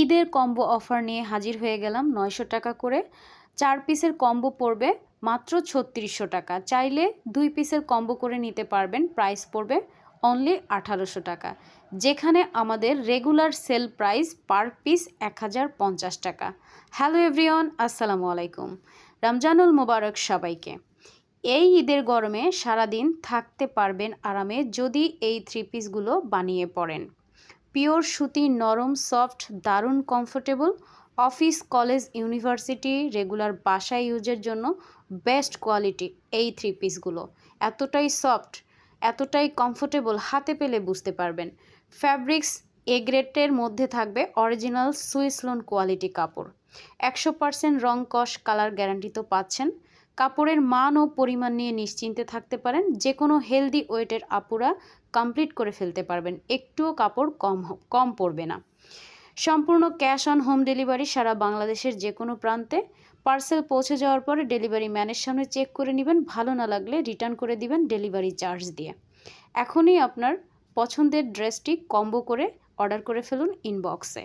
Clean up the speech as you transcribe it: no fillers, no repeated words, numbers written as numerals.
ঈদের combo offer নিয়ে হাজির হয়ে গেলাম। 900 টাকা করে 4 পিসের কম্বো পড়বে মাত্র 3600 টাকা। চাইলে 2 পিসের কম্বো করে নিতে পারবেন, প্রাইস পড়বে অনলি 1800 টাকা, যেখানে আমাদের regular sell price per piece 1050 টাকা। হ্যালো এভরিওয়ান, আসসালামু আলাইকুম। রমজানুল মোবারক সবাইকে। এই ঈদের গরমে সারাদিন থাকতে পারবেন আরামে যদি এই 3 পিসগুলো বানিয়ে পরেন। পিওর সুতি, নরম, সফট, দারুণ comfortable, office, college, university, regular বাসায় ইউজের জন্য বেস্ট কোয়ালিটি এই 3 পিসগুলো। এতটাই সফট, এতটাই কমফোর্টেবল, হাতে পেলে বুঝতে পারবেন। ফ্যাব্রিক্স এ গ্রেডের মধ্যে থাকবে অরিজিনাল সুইস লোন কোয়ালিটি কাপড়। 100% রং, কস, কালার গ্যারান্টি তো পাচ্ছেন। কাপড়ের মান ও পরিমাণ নিয়ে নিশ্চিন্তে থাকতে পারেন। যে কোনো হেলদি ওয়েটের আপুরা কমপ্লিট করে ফেলতে পারবেন, একটুও কাপড় কম পড়বে না। সম্পূর্ণ ক্যাশ অন হোম ডেলিভারি সারা বাংলাদেশের যে কোনো প্রান্তে। পার্সেল পৌঁছে যাওয়ার পরে ডেলিভারি ম্যানের সামনে চেক করে নেবেন, ভালো না লাগলে রিটার্ন করে দিবেন ডেলিভারি চার্জ দিয়ে। এখনই আপনার পছন্দের ড্রেসটি কম্বো করে অর্ডার করে ফেলুন ইনবক্সে।